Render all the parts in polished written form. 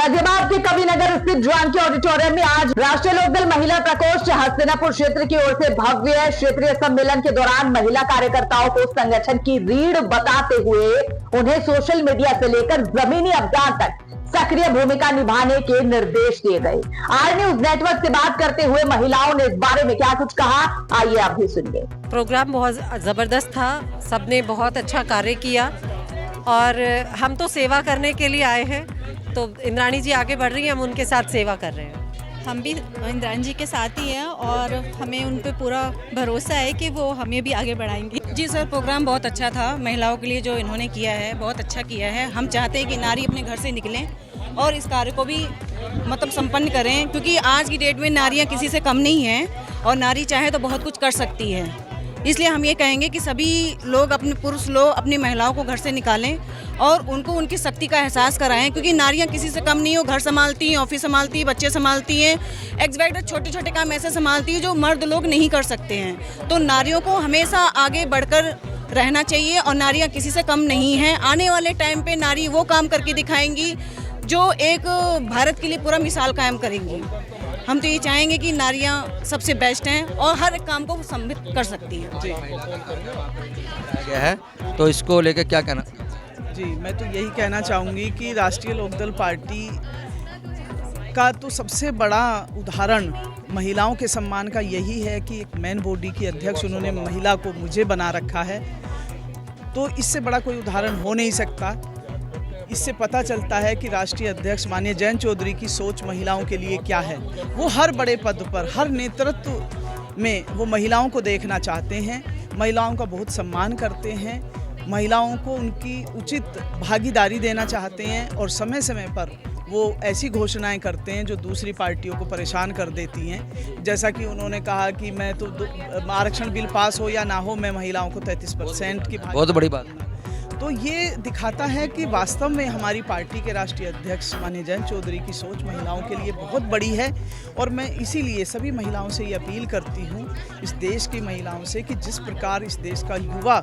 गाजियाबाद के कविनगर स्थित जानकी ऑडिटोरियम में आज राष्ट्रीय लोकदल महिला प्रकोष्ठ हस्तिनापुर क्षेत्र की ओर से भव्य क्षेत्रीय सम्मेलन के दौरान महिला कार्यकर्ताओं को संगठन की रीढ़ बताते हुए उन्हें सोशल मीडिया से लेकर जमीनी अभियान तक सक्रिय भूमिका निभाने के निर्देश दिए गए। आर न्यूज नेटवर्क से बात करते हुए महिलाओं ने इस बारे में क्या कुछ कहा, आइए आप भी सुनिए। प्रोग्राम बहुत जबरदस्त था, सबने बहुत अच्छा कार्य किया और हम तो सेवा करने के लिए आए हैं। तो इंद्राणी जी आगे बढ़ रही हैं, हम उनके साथ सेवा कर रहे हैं। हम भी इंद्राणी जी के साथ ही हैं और हमें उन पे पूरा भरोसा है कि वो हमें भी आगे बढ़ाएंगी। जी सर, प्रोग्राम बहुत अच्छा था। महिलाओं के लिए जो इन्होंने किया है बहुत अच्छा किया है। हम चाहते हैं कि नारी अपने घर से निकलें और इस कार्य को भी मतलब संपन्न करें, क्योंकि आज की डेट में नारियां किसी से कम नहीं हैं और नारी चाहे तो बहुत कुछ कर सकती है। इसलिए हम ये कहेंगे कि सभी लोग, अपने पुरुष लोग अपनी महिलाओं को घर से निकालें और उनको उनकी शक्ति का एहसास कराएं, क्योंकि नारियां किसी से कम नहीं हो। घर संभालती हैं, ऑफिस संभालती हैं, बच्चे संभालती हैं, एक्सवाइजेड छोटे छोटे काम ऐसे संभालती हैं जो मर्द लोग नहीं कर सकते हैं। तो नारियों को हमेशा आगे बढ़कर रहना चाहिए और नारियां किसी से कम नहीं हैं। आने वाले टाइम पे नारी वो काम करके दिखाएंगी जो एक भारत के लिए पूरा मिसाल कायम करेंगी। हम तो ये चाहेंगे कि नारियां सबसे बेस्ट हैं और हर एक काम को सम्मिलित कर सकती हैं। क्या है तो इसको लेकर क्या कहना? जी, मैं तो यही कहना चाहूँगी कि राष्ट्रीय लोकदल पार्टी का तो सबसे बड़ा उदाहरण महिलाओं के सम्मान का यही है कि एक मेन बॉडी की अध्यक्ष उन्होंने महिला को मुझे बना रखा है। तो इससे बड़ा कोई उदाहरण हो नहीं सकता। इससे पता चलता है कि राष्ट्रीय अध्यक्ष माननीय जयंत चौधरी की सोच महिलाओं के लिए क्या है। वो हर बड़े पद पर, हर नेतृत्व में वो महिलाओं को देखना चाहते हैं, महिलाओं का बहुत सम्मान करते हैं, महिलाओं को उनकी उचित भागीदारी देना चाहते हैं और समय समय पर वो ऐसी घोषणाएं करते हैं जो दूसरी पार्टियों को परेशान कर देती हैं। जैसा कि उन्होंने कहा कि मैं तो आरक्षण बिल पास हो या ना हो, मैं महिलाओं को 33% की बहुत बड़ी बात। तो ये दिखाता है कि वास्तव में हमारी पार्टी के राष्ट्रीय अध्यक्ष माननीय जयंत चौधरी की सोच महिलाओं के लिए बहुत बड़ी है। और मैं इसीलिए सभी महिलाओं से ये अपील करती हूँ, इस देश की महिलाओं से, कि जिस प्रकार इस देश का युवा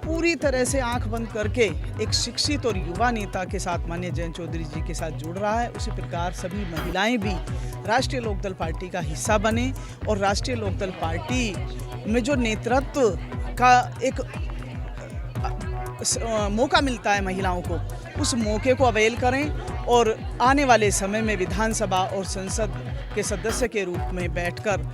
पूरी तरह से आंख बंद करके एक शिक्षित और युवा नेता के साथ माननीय जयंत चौधरी जी के साथ जुड़ रहा है, उसी प्रकार सभी महिलाएं भी राष्ट्रीय लोकदल पार्टी का हिस्सा बने और राष्ट्रीय लोकदल पार्टी में जो नेतृत्व का एक मौका मिलता है महिलाओं को, उस मौके को अवेल करें और आने वाले समय में विधानसभा और संसद के सदस्य के रूप में बैठकर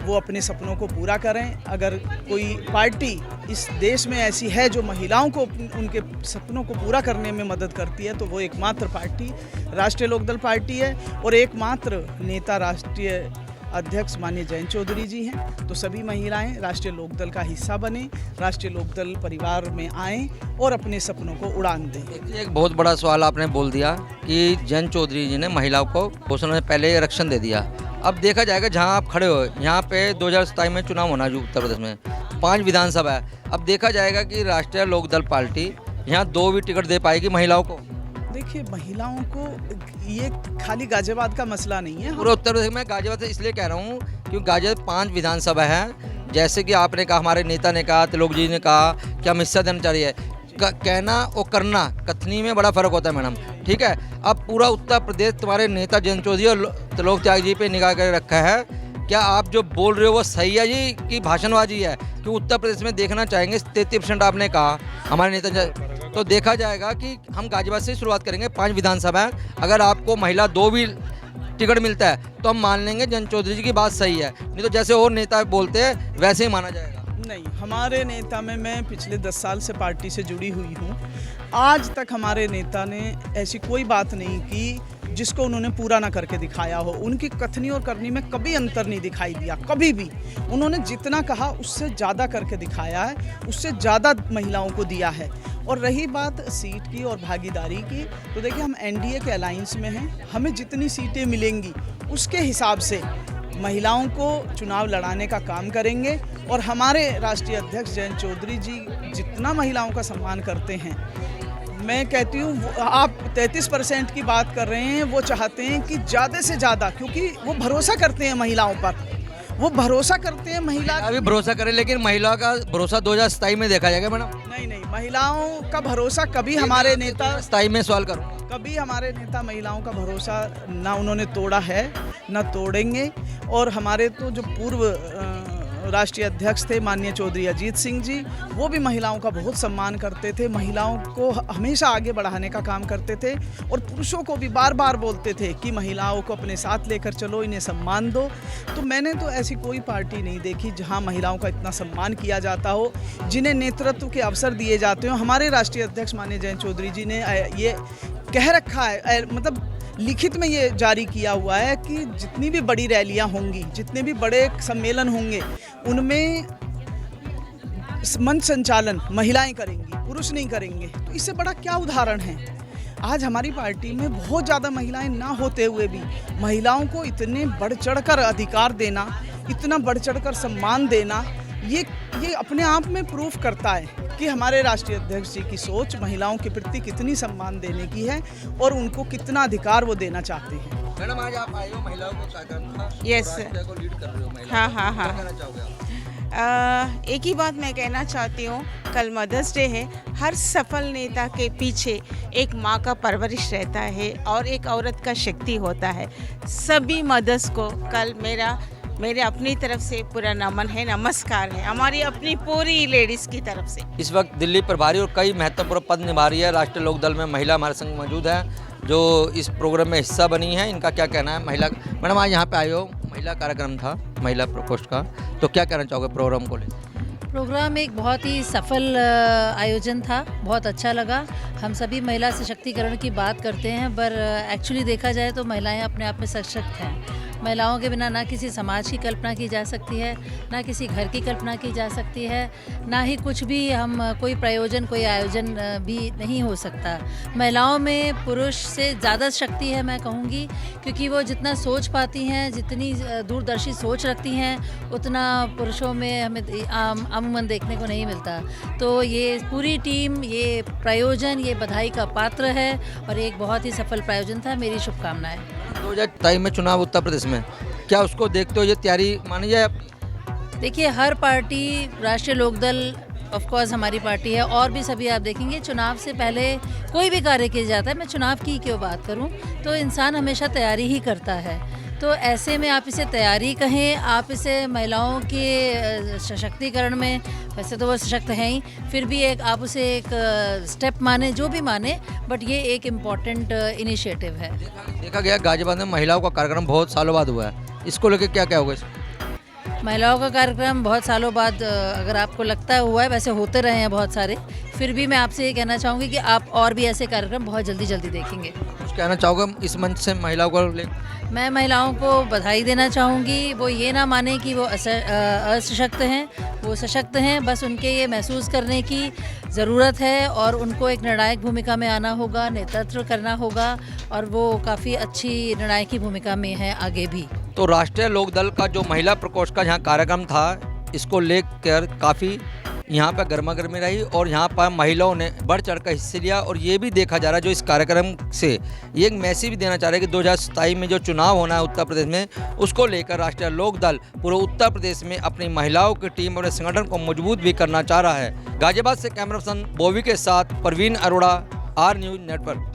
वो अपने सपनों को पूरा करें। अगर कोई पार्टी इस देश में ऐसी है जो महिलाओं को उनके सपनों को पूरा करने में मदद करती है, तो वो एकमात्र पार्टी राष्ट्रीय लोकदल पार्टी है और एकमात्र नेता राष्ट्रीय अध्यक्ष माननीय जयंत चौधरी जी हैं। तो सभी महिलाएं राष्ट्रीय लोकदल का हिस्सा बने, राष्ट्रीय लोकदल परिवार में आएं और अपने सपनों को उड़ान दें। एक बहुत बड़ा सवाल आपने बोल दिया कि जयंत चौधरी जी ने महिलाओं को घोषणा से पहले आरक्षण दे दिया। अब देखा जाएगा जहां आप खड़े हो, यहाँ पे 2027 में चुनाव होना जो उत्तर प्रदेश में 5 विधानसभा है। अब देखा जाएगा कि राष्ट्रीय लोकदल पार्टी यहाँ 2 भी टिकट दे पाएगी महिलाओं को। देखिए, महिलाओं को ये खाली गाजियाबाद का मसला नहीं है। पूरे उत्तर प्रदेश में गाजियाबाद से इसलिए कह रहा हूँ क्योंकि गाजियाबाद 5 विधानसभा है। जैसे कि आपने कहा, हमारे नेता ने कहा, तिलोक जी ने कहा कि हम हिस्सा देना चाह रही है। कहना और करना, कथनी में बड़ा फर्क होता है मैडम, ठीक है। अब पूरा उत्तर प्रदेश तुम्हारे नेता जयंत चौधरी और तिलोक त्याग जी पे निगाह कर रखा है। क्या आप जो बोल रहे हो वो सही है जी कि भाषणबाजी है? क्योंकि उत्तर प्रदेश में देखना चाहेंगे 33% आपने कहा हमारे नेता, तो देखा जाएगा कि हम गाजियाबाद से शुरुआत करेंगे। 5 विधानसभा है, अगर आपको महिला 2 भी टिकट मिलता है तो हम मान लेंगे जयंत चौधरी जी की बात सही है, नहीं तो जैसे और नेता बोलते हैं वैसे ही माना जाएगा। नहीं, हमारे नेता में मैं पिछले 10 साल से पार्टी से जुड़ी हुई हूँ। आज तक हमारे नेता ने ऐसी कोई बात नहीं की जिसको उन्होंने पूरा ना करके दिखाया हो। उनकी कथनी और करनी में कभी अंतर नहीं दिखाई दिया, कभी भी। उन्होंने जितना कहा उससे ज़्यादा करके दिखाया है, उससे ज़्यादा महिलाओं को दिया है। और रही बात सीट की और भागीदारी की, तो देखिए, हम एनडीए के अलायंस में हैं। हमें जितनी सीटें मिलेंगी उसके हिसाब से महिलाओं को चुनाव लड़ाने का काम करेंगे। और हमारे राष्ट्रीय अध्यक्ष जयंत चौधरी जी जितना महिलाओं का सम्मान करते हैं, मैं कहती हूँ, आप 33% की बात कर रहे हैं, वो चाहते हैं कि ज़्यादा से ज़्यादा, क्योंकि वो भरोसा करते हैं महिलाओं पर, वो भरोसा करते हैं। महिला अभी भरोसा करें, लेकिन महिला का भरोसा 2027 में देखा जाएगा मैडम। नहीं, महिलाओं का भरोसा कभी हमारे नेता 27 में सवाल करूँ कभी हमारे नेता महिलाओं का भरोसा ना उन्होंने तोड़ा है ना तोड़ेंगे। और हमारे तो जो पूर्व राष्ट्रीय अध्यक्ष थे माननीय चौधरी अजीत सिंह जी, वो भी महिलाओं का बहुत सम्मान करते थे, महिलाओं को हमेशा आगे बढ़ाने का काम करते थे और पुरुषों को भी बार बार बोलते थे कि महिलाओं को अपने साथ लेकर चलो, इन्हें सम्मान दो। तो मैंने तो ऐसी कोई पार्टी नहीं देखी जहां महिलाओं का इतना सम्मान किया जाता हो, जिन्हें नेतृत्व के अवसर दिए जाते हो। हमारे राष्ट्रीय अध्यक्ष माननीय जयंत चौधरी जी ने ये कह रखा है, मतलब लिखित में ये जारी किया हुआ है कि जितनी भी बड़ी रैलियां होंगी, जितने भी बड़े सम्मेलन होंगे, उनमें मंच संचालन महिलाएं करेंगी, पुरुष नहीं करेंगे। तो इससे बड़ा क्या उदाहरण है। आज हमारी पार्टी में बहुत ज़्यादा महिलाएं ना होते हुए भी महिलाओं को इतने बढ़ चढ़कर अधिकार देना, इतना बढ़ चढ़कर सम्मान देना, ये अपने आप में प्रूफ करता है कि हमारे राष्ट्रीय अध्यक्ष जी की सोच महिलाओं के प्रति कितनी सम्मान देने की है और उनको कितना अधिकार वो देना चाहते हैं। मैडम, आज आप आए हो, महिलाओं को कार्यक्रम था, Yes, राष्ट्र को लीड कर रहे हो महिला, हाँ। क्या कहना चाहोगे आप? एक ही बात मैं कहना चाहती हूँ, कल मदर्स डे है। हर सफल नेता के पीछे एक माँ का परवरिश रहता है और एक औरत का शक्ति होता है। सभी मदर्स को कल मेरे अपनी तरफ से पूरा नमन है, नमस्कार है, हमारी अपनी पूरी लेडीज़ की तरफ से। इस वक्त दिल्ली प्रभारी और कई महत्वपूर्ण पद निभा रही है राष्ट्रीय लोकदल में महिला हमारे संग मौजूद है, जो इस प्रोग्राम में हिस्सा बनी है। इनका क्या कहना है? महिला मैडम, आज यहाँ पे आए हो, महिला कार्यक्रम था महिला प्रकोष्ठ का, तो क्या कहना चाहोगे प्रोग्राम को लेकर? प्रोग्राम एक बहुत ही सफल आयोजन था, बहुत अच्छा लगा। हम सभी महिला सशक्तिकरण की बात करते हैं, पर एक्चुअली देखा जाए तो महिलाएं अपने आप में सशक्त हैं। महिलाओं के बिना ना किसी समाज की कल्पना की जा सकती है, ना किसी घर की कल्पना की जा सकती है, ना ही कुछ भी हम कोई प्रयोजन, कोई आयोजन भी नहीं हो सकता। महिलाओं में पुरुष से ज़्यादा शक्ति है मैं कहूँगी, क्योंकि वो जितना सोच पाती हैं, जितनी दूरदर्शी सोच रखती हैं, उतना पुरुषों में हमें अमूमन देखने को नहीं मिलता। तो ये पूरी टीम, ये प्रयोजन, ये बधाई का पात्र है और एक बहुत ही सफल प्रयोजन था। मेरी शुभकामनाएं। 2023 में चुनाव उत्तर प्रदेश में, क्या उसको देखते हो ये तैयारी मानी जाए? देखिए, हर पार्टी, राष्ट्रीय लोकदल ऑफ कोर्स हमारी पार्टी है, और भी सभी आप देखेंगे चुनाव से पहले कोई भी कार्य किया जाता है, मैं चुनाव की क्यों बात करूं, तो इंसान हमेशा तैयारी ही करता है। तो ऐसे में आप इसे तैयारी कहें, आप इसे महिलाओं के सशक्तिकरण में, वैसे तो वो सशक्त हैं ही, फिर भी एक आप उसे एक स्टेप माने, जो भी माने, बट ये एक इम्पॉर्टेंट इनिशिएटिव है। देखा गया गाजियाबाद में महिलाओं का कार्यक्रम बहुत सालों बाद हुआ है, इसको लेकर क्या कहोगे? महिलाओं का कार्यक्रम बहुत सालों बाद अगर आपको लगता है हुआ है, वैसे होते रहे हैं बहुत सारे, फिर भी मैं आपसे ये कहना चाहूँगी कि आप और भी ऐसे कार्यक्रम बहुत जल्दी देखेंगे। कुछ कहना चाहोगे इस मंच से महिलाओं को लेकर? मैं महिलाओं को बधाई देना चाहूँगी। वो ये ना माने कि वो असशक्त हैं, वो सशक्त हैं, बस उनके ये महसूस करने की ज़रूरत है और उनको एक निर्णायक भूमिका में आना होगा, नेतृत्व करना होगा, और वो काफ़ी अच्छी निर्णायकी भूमिका में है आगे भी। तो राष्ट्रीय लोकदल का जो महिला प्रकोष्ठ का यहाँ कार्यक्रम था, इसको लेकर काफ़ी यहाँ पर गर्मा गर्मी रही और यहाँ पर महिलाओं ने बढ़ चढ़ कर हिस्से लिया। और ये भी देखा जा रहा है जो इस कार्यक्रम से ये एक मैसेज भी देना चाह रहे हैं कि 2027 में जो चुनाव होना है उत्तर प्रदेश में, उसको लेकर राष्ट्रीय लोकदल पूरे उत्तर प्रदेश में अपनी महिलाओं की टीम और संगठन को मजबूत भी करना चाह रहा है। गाजियाबाद से कैमरा पर्सन बोवी के साथ Parveen Arora, R news network.